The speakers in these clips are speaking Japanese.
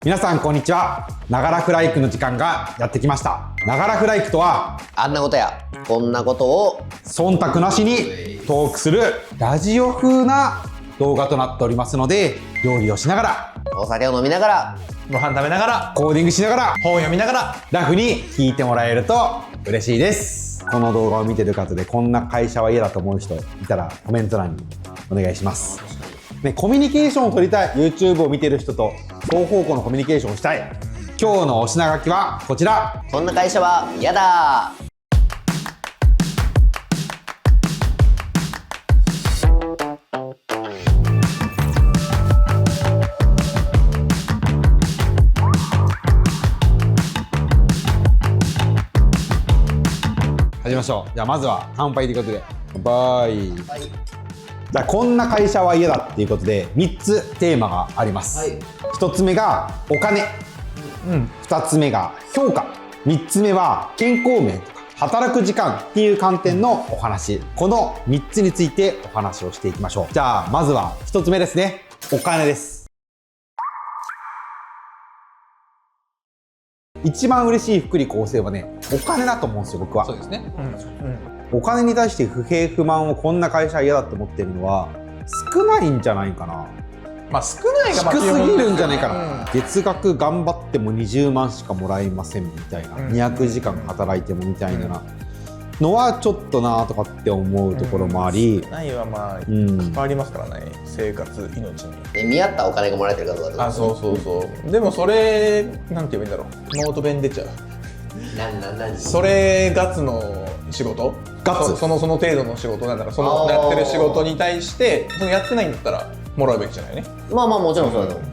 皆さんこんにちは。ながらフライクの時間がやってきました。ながらフライクとは、あんなことやこんなことを忖度なしにトークするラジオ風な動画となっておりますので、料理をしながら、お酒を飲みながらご飯食べながらコーディングしながら、本を読みながらラフに聞いてもらえると嬉しいです。この動画を見てる方でこんな会社は嫌だと思う人いたらコメント欄にお願いします。ね、コミュニケーションを取りたい YouTube を見てる人と双方向のコミュニケーションをしたい。今日のお品書きはこちら。こんな会社は嫌だ。始めましょう。じゃあまずは乾杯ということで、乾杯。じゃあこんな会社は嫌だっていうことで3つテーマがあります。1つ目がお金、2つ目が評価、3つ目は健康面とか働く時間っていう観点のお話。この3つについてお話をしていきましょう。じゃあまずは1つ目ですね。お金です。一番嬉しい福利厚生はね、お金だと思うんですよ、僕は。そうですね。お金に対して不平不満をこんな会社は嫌だって思ってるのは少ないんじゃないかな。まあ少ないが低すぎるんじゃないかな、うん月額頑張っても20万しかもらえませんみたいな、200時間働いてもみたいなのはちょっとなとかって思うところもあり、少ないはまあ関わりますからね、生活、命に。で見合ったお金がもらえてるかどうか。あ、そうそうそう。でもそれなんて言えばいいんだろう。ノート弁出ちゃう。何それガッツの仕事、ガッツその程度の仕事なんだから、そのやってる仕事に対してそのやってないんだったらもらうべきじゃないね。まあまあもちろんそうだと思う。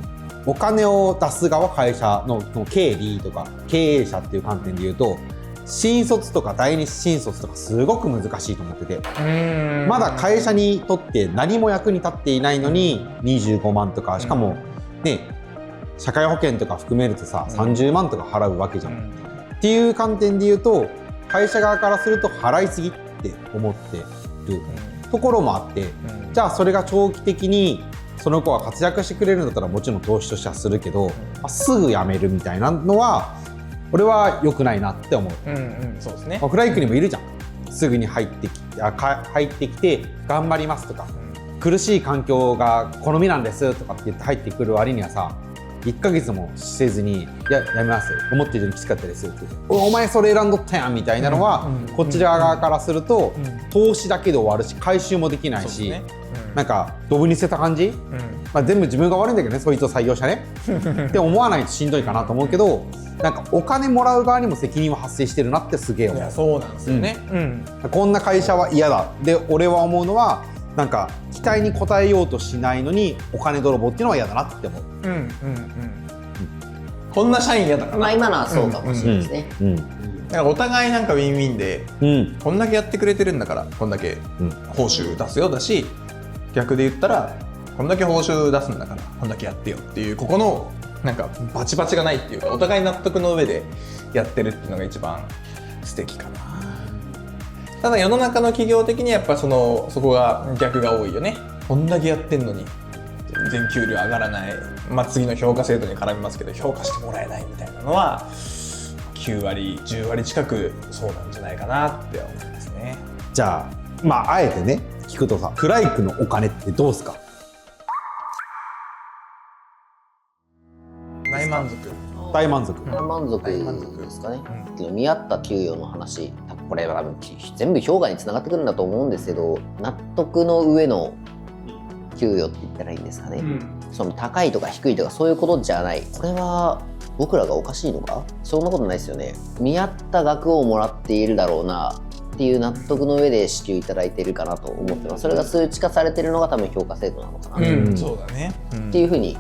お金を出す側、会社の経理とか経営者っていう観点で言うと、新卒とか第二新卒とかすごく難しいと思ってて、まだ会社にとって何も役に立っていないのに25万とか、しかもね、社会保険とか含めるとさ、30万とか払うわけじゃん、っていう観点で言うと、会社側からすると払いすぎって思ってるところもあって、じゃあそれが長期的にその子が活躍してくれるんだったらもちろん投資としてはするけど、すぐ辞めるみたいなのは俺は良くないなって思う。そうですね。フライクにもいるじゃん。すぐに入ってきて頑張りますとか、苦しい環境が好みなんですとかって言って入ってくる割にはさ、1ヶ月もせずに「いや、やめます、思ってるよりきつかったです」って言って「お前それ選んどったやん」みたいなのは、こちら側からすると投資だけで終わるし回収もできないし、なんかドブに捨てた感じ、全部自分が悪いんだけどね、そいつを採用したねって思わないとしんどいかなと思うけど、なんかお金もらう側にも責任は発生してるなってすげえ思う。いや、そうなんですよね。こんな会社は嫌だ。で俺は思うのは、なんか期待に応えようとしないのにお金泥棒っていうのは嫌だなって思う。こんな社員嫌だから。まあ今のはそうかもしれないですね。だからお互いなんかウィンウィンで、こんだけやってくれてるんだからこんだけ報酬出すよだし、逆で言ったらこんだけ報酬出すんだからこんだけやってよっていう、ここのなんかバチバチがないっていうか、お互い納得の上でやってるっていうのが一番素敵かな。ただ世の中の企業的にやっぱそこが逆が多いよね。こんだけやってんのに全然給料上がらない、次の評価制度に絡みますけど評価してもらえないみたいなのは9割10割近くそうなんじゃないかなって思いますね。じゃああえてね聞くとさ、フライクのお金ってどうすか？大満足。大満足。満足ですかね。見合った給与の話、これは全部評価につながってくるんだと思うんですけど、納得の上の給与って言ったらいいんですかね、その高いとか低いとかそういうことじゃない。これは僕らがおかしいのか？そんなことないですよね。見合った額をもらっているだろうなっていう納得の上で支給いただいているかなと思ってます。それが数値化されているのが多分評価制度なのかな、そうだね、っていうふうに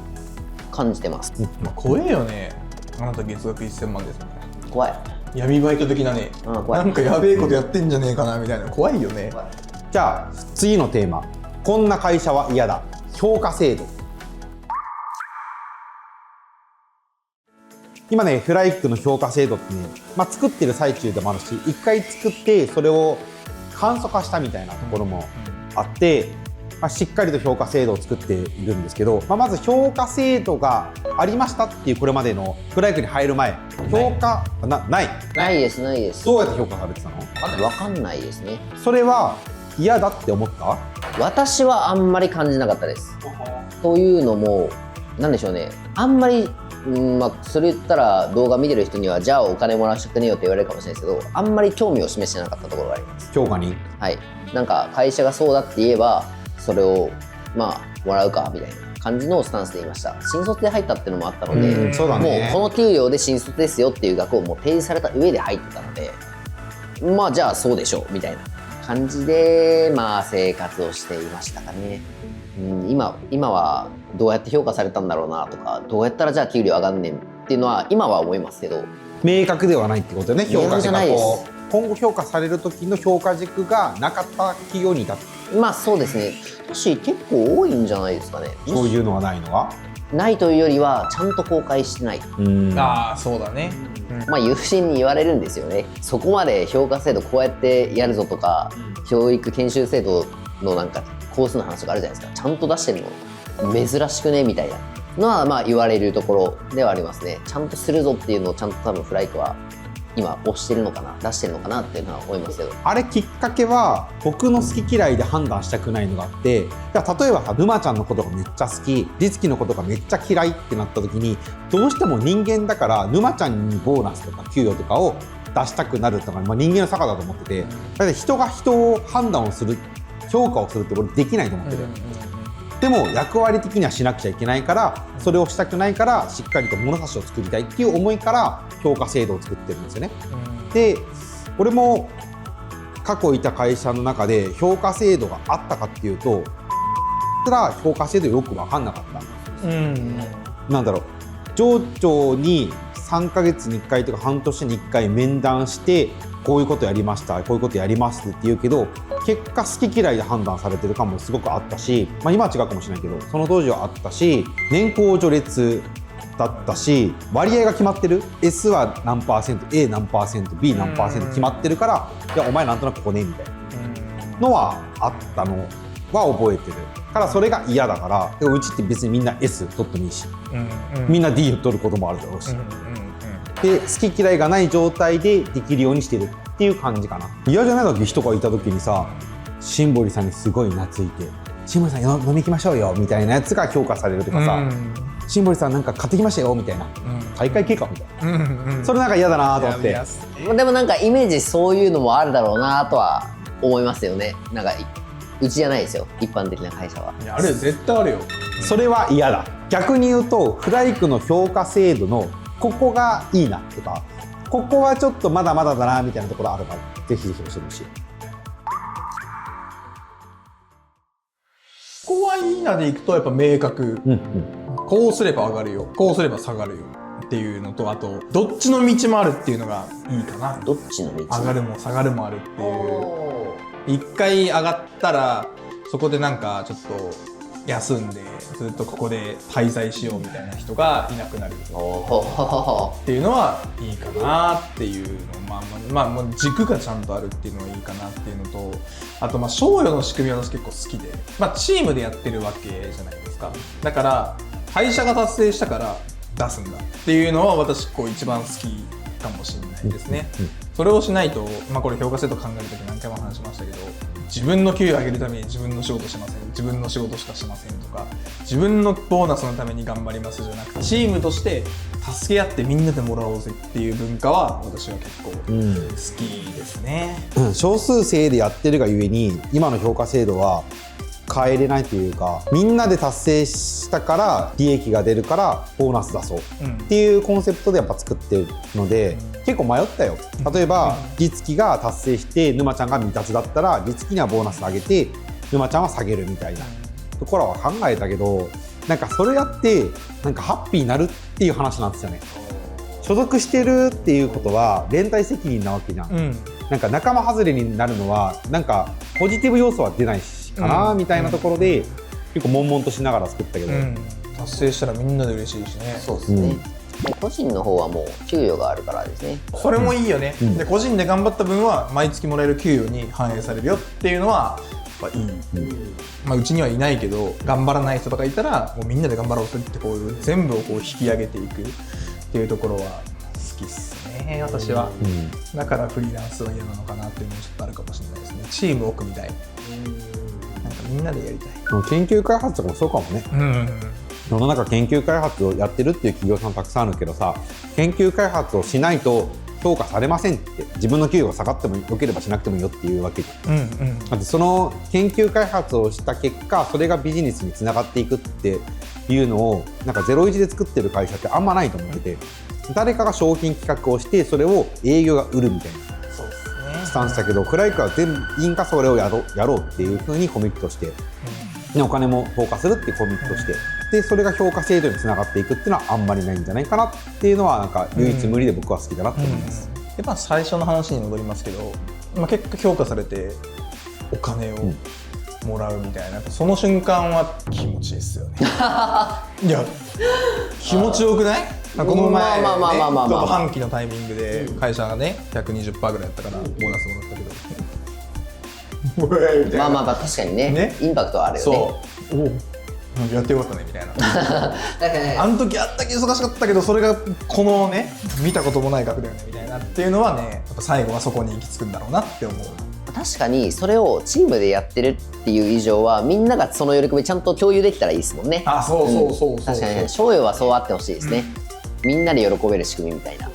感じてます。怖えよね。あなた月額1000万ですみたいな。怖い。闇バイト的なね、怖い。なんかやべえことやってんじゃねえかなみたいな。怖いよね。じゃあ次のテーマ、こんな会社は嫌だ、評価制度。今ね、フライクの評価制度ってね、作ってる最中でもあるし、一回作ってそれを簡素化したみたいなところもあって、しっかりと評価制度を作っているんですけど、まず評価制度がありましたっていうこれまでのプロ野球に入る前、評価ないないです。どうやって評価されてたの？わかんないですね。それは嫌だって思った？私はあんまり感じなかったです。というのも、なんでしょうね、あんまり、それ言ったら動画見てる人にはじゃあお金もらわせてくれよって言われるかもしれないですけど、あんまり興味を示してなかったところがあります。評価に？はい。なんか会社がそうだって言えばそれをもらうかみたいな感じのスタンスで言いました。新卒で入ったっていうのもあったので、そうだね、もうこの給料で新卒ですよっていう額をもう提示された上で入ってたので、じゃあそうでしょうみたいな感じで生活をしていましたかね。今はどうやって評価されたんだろうなとか、どうやったらじゃあ給料上がんねんっていうのは今は思いますけど、明確ではないってことね。評価じゃないです。今後評価される時の評価軸がなかった企業にいた。そうですね。結構多いんじゃないですかね。そういうのはないのはないというよりはちゃんと公開してない。そうだね。友人に言われるんですよね。そこまで評価制度こうやってやるぞとか、教育研修制度のなんかコースの話があるじゃないですか。ちゃんと出してるの珍しくねみたいなのは言われるところではありますね。ちゃんとするぞっていうのをちゃんと多分フライクは今押してるのかな、出してるのかなっていうのは思いますけど、あれきっかけは僕の好き嫌いで判断したくないのがあって、例えば沼ちゃんのことがめっちゃ好き、律樹のことがめっちゃ嫌いってなった時に、どうしても人間だから沼ちゃんにボーナスとか給与とかを出したくなるってのが、人間の坂だと思ってて、だって人が人を判断をする、評価をするって俺できないと思ってて、でも役割的にはしなくちゃいけないから、それをしたくないからしっかりと物差しを作りたいっていう思いから評価制度を作ってるんですよね。で、俺も過去いた会社の中で評価制度があったかっていうと、評価制度よく分かんなかった。なんだろう、上長に3ヶ月に1回とか半年に1回面談して、こういうことやりました、こういうことやりますって言うけど、結果好き嫌いで判断されてる感もすごくあったし、今は違うかもしれないけど、その当時はあったし、年功序列だったし、割合が決まってる、 S は何%、 A 何%、 B 何%決まってるから、いやお前なんとなくここねみたいなのはあったのは覚えてるから、それが嫌だから、でもうちって別にみんな S 取ってもいいし、みんな D を取ることもあるだろうし、で好き嫌いがない状態でできるようにしてるっていう感じかな。嫌じゃない時人がいた時にさ、シンボリさんにすごい懐いて、シンボリさん飲み行きましょうよみたいなやつが評価されるとかさ、シンボリさんなんか買ってきましたよみたいな、大会計画みたいな、それなんか嫌だなと思って。でもなんかイメージそういうのもあるだろうなとは思いますよね。なんかうちじゃないですよ、一般的な会社は。いや、あるよ、絶対あるよ。それは嫌だ。逆に言うとフライクの評価制度のここがいいなとか、ここはちょっとまだまだだなみたいなところあるから、ぜひぜひ教えてほしい。ここはいいなでいくとやっぱ明確、こうすれば上がるよ、こうすれば下がるよっていうのと、あとどっちの道もあるっていうのがいいかな。どっちの道？上がるも下がるもあるっていう。一回上がったらそこでなんかちょっと休んでずっとここで滞在しようみたいな人がいなくなるっていうのはいいかなっていうの、もう軸がちゃんとあるっていうのはいいかなっていうのと、あと賞与の仕組みは私結構好きで、チームでやってるわけじゃないですか。だから会社が達成したから出すんだっていうのは私一番好きかもしれないですね。それをしないと、これ評価制度考えるとき何回も話しましたけど、自分の給与を上げるために自分の仕事しません、自分の仕事しかしませんとか、自分のボーナスのために頑張りますじゃなくて、チームとして助け合ってみんなでもらおうぜっていう文化は私は結構好きですね。少数制でやってるがゆえに今の評価制度は変えれないというか、みんなで達成したから利益が出るからボーナス出そうっていうコンセプトでやっぱ作ってるので、結構迷ったよ。例えば律樹が達成して沼ちゃんが未達だったら律樹にはボーナス上げて沼ちゃんは下げるみたいなところは考えたけど、なんかそれやってなんかハッピーになるっていう話なんですよね。所属してるっていうことは連帯責任なわけじゃん。なんか仲間外れになるのはなんかポジティブ要素は出ないしかなみたいなところで、結構悶々としながら作ったけど、達成したらみんなで嬉しいしね。そうですね。個人の方はもう給与があるからですね。それもいいよね。で個人で頑張った分は毎月もらえる給与に反映されるよっていうのはぱいい、まあ、うちにはいないけど頑張らない人とかいたらもうみんなで頑張ろうってこう全部をこう引き上げていくっていうところは好きっすね私は、だからフリーランスは嫌なのかなっていうのもちょっとあるかもしれないですね。チームを組みたい、なんかみんなでやりたい。研究開発とかもそうかもね、世の中研究開発をやってるっていう企業さんたくさんあるけどさ、研究開発をしないと評価されませんって、自分の給与が下がってもよければしなくてもいいよっていうわけで、だってその研究開発をした結果それがビジネスにつながっていくっていうのをなんか01で作ってる会社ってあんまないと思ってて、誰かが商品企画をしてそれを営業が売るみたいなスタンスだけど、クライクは全員がそれをやろうっていう風にコミットして、お金も投下するってコミットして、でそれが評価制度につながっていくっていうのはあんまりないんじゃないかなっていうのはなんか唯一無二で僕は好きだなって思います。でまあ最初の話に戻りますけど、まあ、結果評価されてお金をもらうみたいな、その瞬間は気持ちいいですよねいや気持ちよくない？この前ね、半期のタイミングで会社がね 120% ぐらいやったからボーナスもらったけどまあ確かにねインパクトはあるよね。そうおやってよかったねみたいなあの時あったけど忙しかったけどそれがこのね見たこともない額だよねみたいなっていうのはね、やっぱ最後はそこに行き着くんだろうなって思う。確かにそれをチームでやってるっていう以上はみんながその喜びちゃんと共有できたらいいですもんね。そう確かに賞与はそうあってほしいですね、みんなで喜べる仕組みみたいな。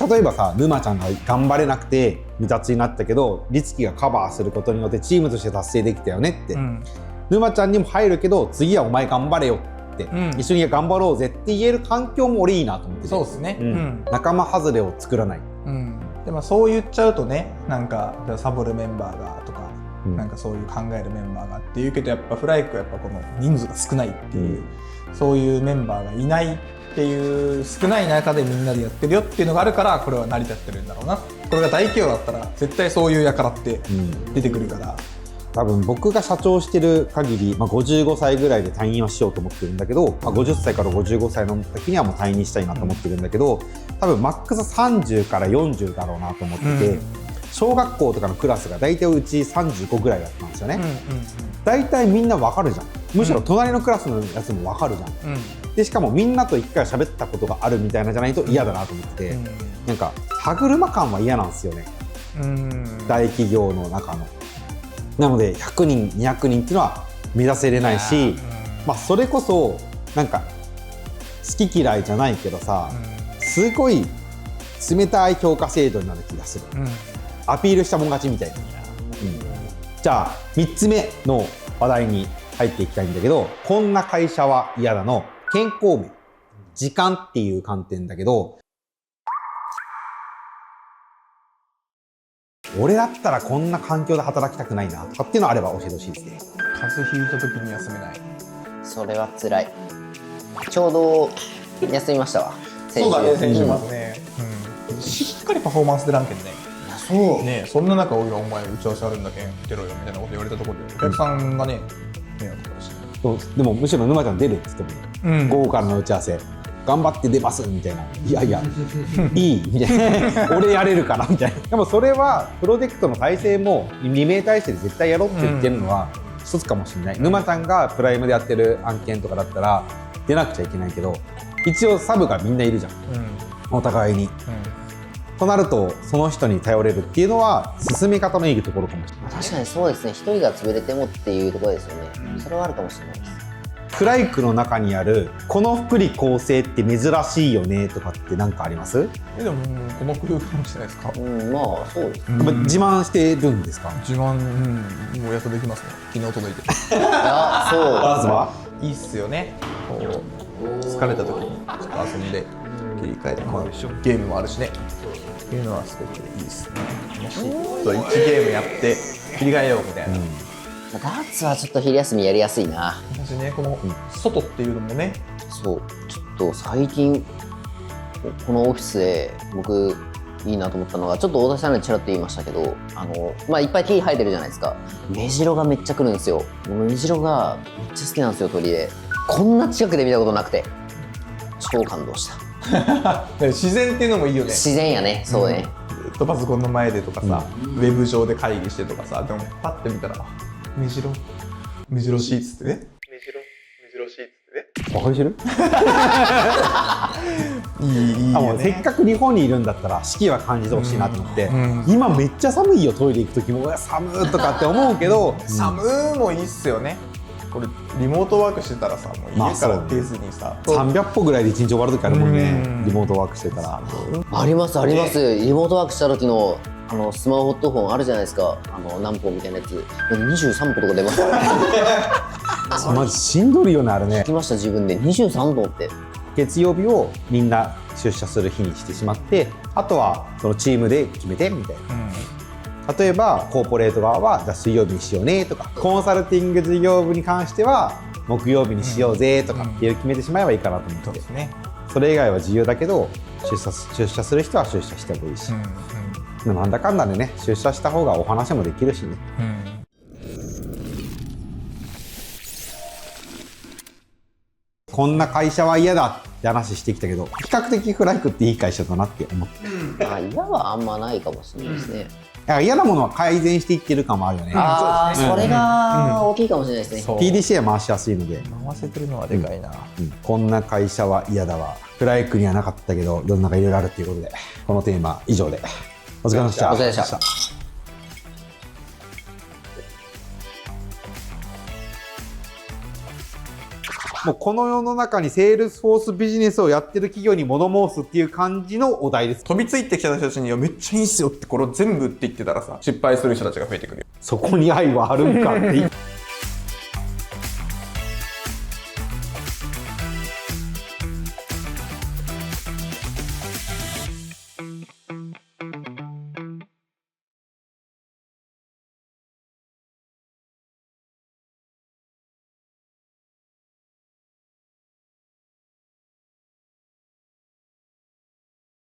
例えばさ、沼ちゃんが頑張れなくて離脱になったけど律樹がカバーすることによってチームとして達成できたよねって、沼ちゃんにも入るけど次はお前頑張れよって、一緒に頑張ろうぜって言える環境も俺いいなと思ってて。そうですね、仲間外れを作らない、でもそう言っちゃうとね、なんかサボるメンバーがとか、なんかそういう考えるメンバーがっていうけど、やっぱフライクはやっぱこの人数が少ないっていう、そういうメンバーがいないっていう少ない中でみんなでやってるよっていうのがあるから、これは成り立ってるんだろうな。これが大企業だったら絶対そういう輩って出てくるから、多分僕が社長してる限り、55歳ぐらいで退任はしようと思ってるんだけど、50歳から55歳の時にはもう退任したいなと思ってるんだけど、多分マックス30から40だろうなと思ってて、小学校とかのクラスが大体うち35ぐらいだったんですよね。大体みんな分かるじゃん。むしろ隣のクラスのやつも分かるじゃん。でしかもみんなと一回喋ったことがあるみたいなじゃないと嫌だなと思ってて、なんか歯車感は嫌なんですよね、大企業の中の。なので100人200人っていうのは目指せれないし、それこそなんか好き嫌いじゃないけどさ、すごい冷たい評価制度になる気がする、アピールしたもん勝ちみたいな、じゃあ3つ目の話題に入っていきたいんだけど、こんな会社は嫌だの健康面、時間っていう観点だけど、俺だったらこんな環境で働きたくないなとかっていうのあれば教えてほしいですね。風邪ひいた時に休めない、それは辛い。ちょうど休みましたわ。そうだね、先週末ね、しっかりパフォーマンスでランケンね。そうね、そんな中、おいお前打ち合わせあるんだけん出ろよみたいなこと言われたところで、お客さんがね、迷惑だし、でもむしろ沼ちゃん出るっつっても、午後からの打ち合わせ頑張って出ますみたいな、いやいやいいみたいな俺やれるからみたいな。でもそれはプロジェクトの体制も2名体制で絶対やろうって言ってるのは一つかもしれない。沼ちゃんがプライムでやってる案件とかだったら出なくちゃいけないけど、一応サブがみんないるじゃん、お互いに、となるとその人に頼れるっていうのは進め方のいいところかもしれない。確かにそうですね。一人が潰れてもっていうところですよね。それはあるかもしれないです。クライクの中にあるこの福利厚生って珍しいよねとかって何かあります？でもこの工夫かもしれないですか。まあそうです、自慢してるんですか？自慢、もうやっとできますね。昨日届いてそうまずはいいっすよね。こう疲れた時にちょっと遊んで切り替えてゲームもあるしねっていうのはすごくいいっすね。もし1ゲームやって切り替えようみたいな、ダーツはちょっと昼休みやりやすいな。私ね、この外っていうのもね、そうちょっと最近このオフィスで僕いいなと思ったのが、ちょっと大田さんにちらっと言いましたけど、いっぱい木生えてるじゃないですか。メジロがめっちゃ来るんですよ。メジロがめっちゃ好きなんですよ、鳥で。こんな近くで見たことなくて超感動した自然っていうのもいいよね。自然やね、そうね、とパソコンの前でとかさ、ウェブ上で会議してとかさ、でもパッて見たら目白シーツってね、目白シーツってね、バカにしてる？いいよね。せっかく日本にいるんだったら四季は感じてほしいなと思って、今めっちゃ寒いよ、トイレ行く時も寒ーとかって思うけど、寒ーもいいっすよね。これリモートワークしてたらさ、もう家から出ずにさ、300歩ぐらいで1日終わる時あるもんね、リモートワークしてたら。ありますあります。リモートワークした時のスマホとフォンあるじゃないですか。何歩みたいなやつ。23歩とか出ますマジしんどるよね、あれね。聞きました、自分で23歩って。月曜日をみんな出社する日にしてしまって、あとはそのチームで決めてみたいな。例えばコーポレート側はじゃあ水曜日にしようねとか、コンサルティング事業部に関しては木曜日にしようぜとかっていう決めてしまえばいいかなと思って、そうですね。それ以外は自由だけど、出社する人は出社してもいいし、なんだかんだでね、出社した方がお話もできるしね。こんな会社は嫌だって話してきたけど、比較的フライクっていい会社だなって思って。嫌はあんまないかもしれないですね。嫌なものは改善していってる感もあるよね。それが大きいかもしれないですね。PDCA は回しやすいので。回せてるのはでかいな。こんな会社は嫌だわ。フライクにはなかったけど、世の中いろいろあるっていうことで、このテーマ以上で。お疲れ様でした。お疲れ様でした。もうこの世の中にセールスフォースビジネスをやってる企業に物申すっていう感じのお題です。飛びついてきた人たちに、めっちゃいいっすよってこれ全部って言ってたらさ、失敗する人たちが増えてくるよ。そこに愛はあるんかって